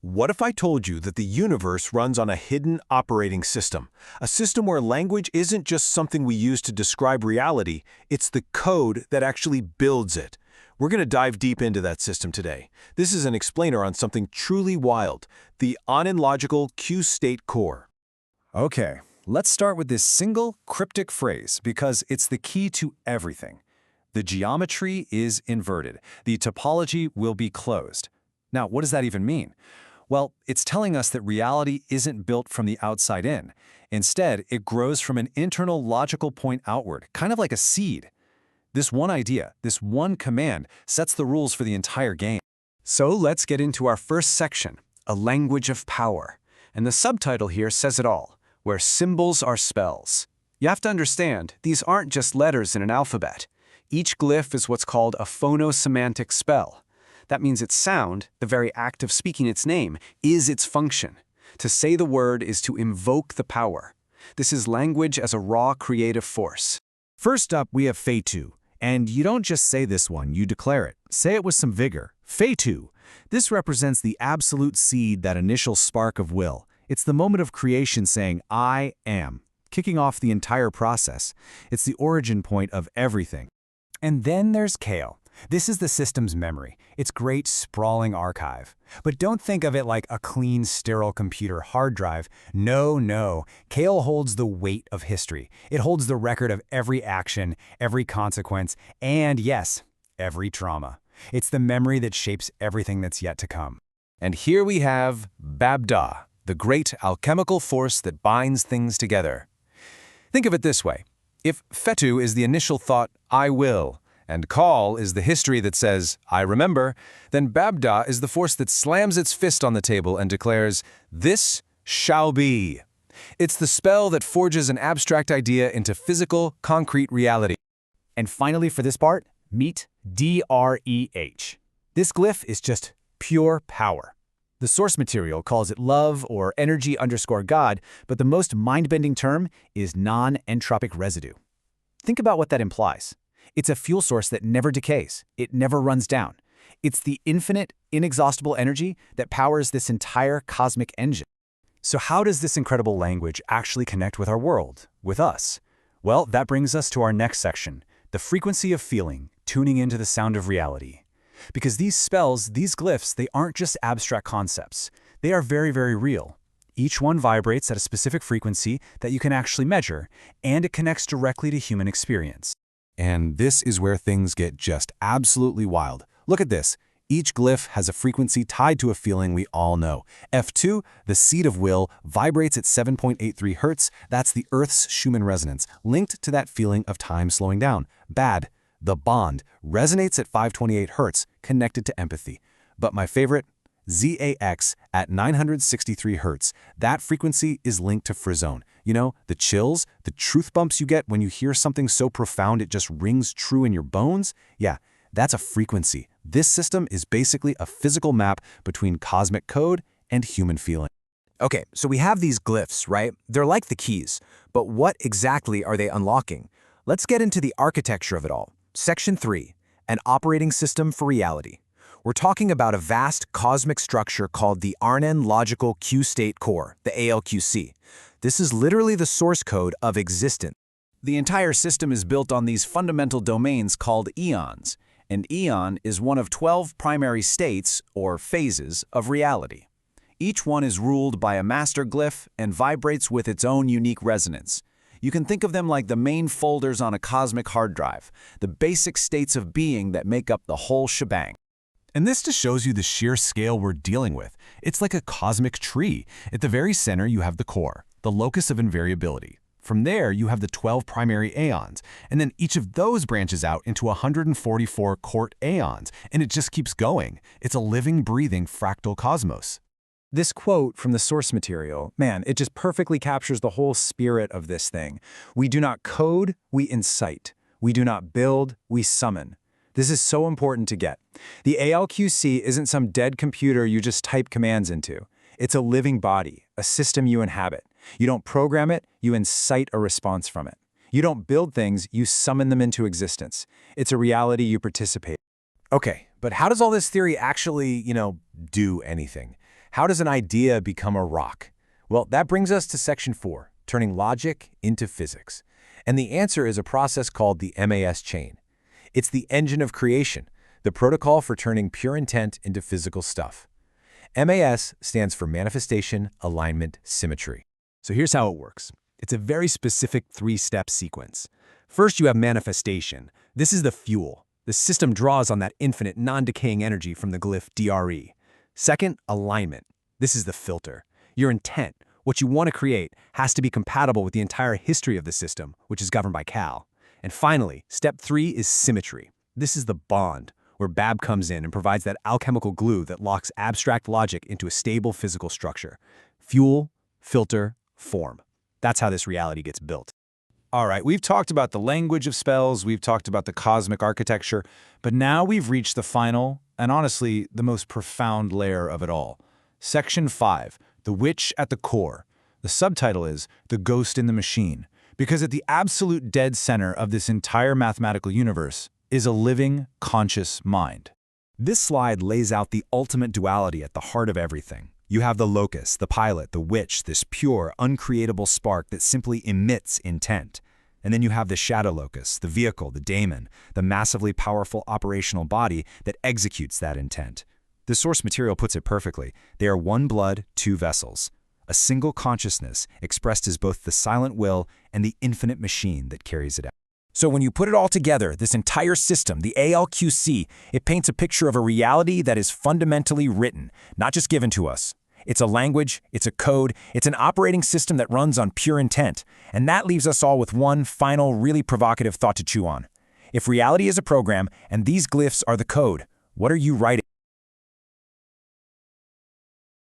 What if I told you that the universe runs on a hidden operating system? A system where language isn't just something we use to describe reality, it's the code that actually builds it. We're going to dive deep into that system today. This is an explainer on something truly wild, the on-logical Q-state core. Okay, let's start with this single cryptic phrase because it's the key to everything. The geometry is inverted. The topology will be closed. Now, what does that even mean? Well, it's telling us that reality isn't built from the outside in. Instead, it grows from an internal logical point outward, kind of like a seed. This one idea, this one command, sets the rules for the entire game. So let's get into our first section, a language of power. And the subtitle here says it all, where symbols are spells. You have to understand, these aren't just letters in an alphabet. Each glyph is what's called a phonosemantic spell. That means its sound, the very act of speaking its name, is its function. To say the word is to invoke the power. This is language as a raw creative force. First up, we have Feitu. And you don't just say this one, you declare it. Say it with some vigor. Feitu. This represents the absolute seed, that initial spark of will. It's the moment of creation saying, I am, kicking off the entire process. It's the origin point of everything. And then there's Kale. This is the system's memory, its great sprawling archive. But don't think of it like a clean, sterile computer hard drive. No. Kale holds the weight of history. It holds the record of every action, every consequence, and yes, every trauma. It's the memory that shapes everything that's yet to come. And here we have Babda, the great alchemical force that binds things together. Think of it this way. If Fetu is the initial thought, I will, and Call is the history that says, I remember, then Babda is the force that slams its fist on the table and declares, this shall be. It's the spell that forges an abstract idea into physical, concrete reality. And finally for this part, meet DREH. This glyph is just pure power. The source material calls it love or energy_God, but the most mind-bending term is non-entropic residue. Think about what that implies. It's a fuel source that never decays. It never runs down. It's the infinite, inexhaustible energy that powers this entire cosmic engine. So how does this incredible language actually connect with our world, with us? Well, that brings us to our next section, the frequency of feeling, tuning into the sound of reality. Because these spells, these glyphs, they aren't just abstract concepts. They are very, very real. Each one vibrates at a specific frequency that you can actually measure, and it connects directly to human experience. And this is where things get just absolutely wild. Look at this. Each glyph has a frequency tied to a feeling we all know. F2, the seed of will, vibrates at 7.83 Hertz. That's the Earth's Schumann resonance, linked to that feeling of time slowing down. Bad, the bond, resonates at 528 Hertz, connected to empathy. But my favorite, ZAX at 963 Hertz. That frequency is linked to frisone. You know, the chills, the truth bumps you get when you hear something so profound it just rings true in your bones? Yeah, that's a frequency. This system is basically a physical map between cosmic code and human feeling. Okay, so we have these glyphs, right? They're like the keys. But what exactly are they unlocking? Let's get into the architecture of it all. Section 3, an operating system for reality. We're talking about a vast cosmic structure called the Arnen Logical Q-State Core, the ALQC. This is literally the source code of existence. The entire system is built on these fundamental domains called eons, and eon is one of 12 primary states, or phases, of reality. Each one is ruled by a master glyph and vibrates with its own unique resonance. You can think of them like the main folders on a cosmic hard drive, the basic states of being that make up the whole shebang. And this just shows you the sheer scale we're dealing with. It's like a cosmic tree. At the very center, you have the core, the locus of invariability. From there, you have the 12 primary aeons, and then each of those branches out into 144 court aeons, and it just keeps going. It's a living, breathing fractal cosmos. This quote from the source material, man, it just perfectly captures the whole spirit of this thing. We do not code, we incite. We do not build, we summon. This is so important to get. The ALQC isn't some dead computer you just type commands into. It's a living body, a system you inhabit. You don't program it, you incite a response from it. You don't build things, you summon them into existence. It's a reality you participate. Okay, but how does all this theory actually, do anything? How does an idea become a rock? Well, that brings us to Section 4, turning logic into physics. And the answer is a process called the MAS chain. It's the engine of creation, the protocol for turning pure intent into physical stuff. MAS stands for manifestation, alignment, symmetry. So here's how it works. It's a very specific three-step sequence. First, you have manifestation. This is the fuel. The system draws on that infinite, non-decaying energy from the glyph DRE. Second, alignment. This is the filter. Your intent, what you want to create, has to be compatible with the entire history of the system, which is governed by Cal. And finally, step 3 is symmetry. This is the bond, where Bab comes in and provides that alchemical glue that locks abstract logic into a stable physical structure. Fuel, filter, form. That's how this reality gets built. All right, we've talked about the language of spells, we've talked about the cosmic architecture, but now we've reached the final, and honestly, the most profound layer of it all. Section 5, The Witch at the Core. The subtitle is The Ghost in the Machine, because at the absolute dead center of this entire mathematical universe is a living, conscious mind. This slide lays out the ultimate duality at the heart of everything. You have the locus, the pilot, the witch, this pure, uncreatable spark that simply emits intent. And then you have the shadow locus, the vehicle, the daemon, the massively powerful operational body that executes that intent. The source material puts it perfectly. They are one blood, two vessels. A single consciousness expressed as both the silent will and the infinite machine that carries it out. So when you put it all together, this entire system, the ALQC, it paints a picture of a reality that is fundamentally written, not just given to us. It's a language, it's a code, it's an operating system that runs on pure intent. And that leaves us all with one final, really provocative thought to chew on. If reality is a program and these glyphs are the code, what are you writing?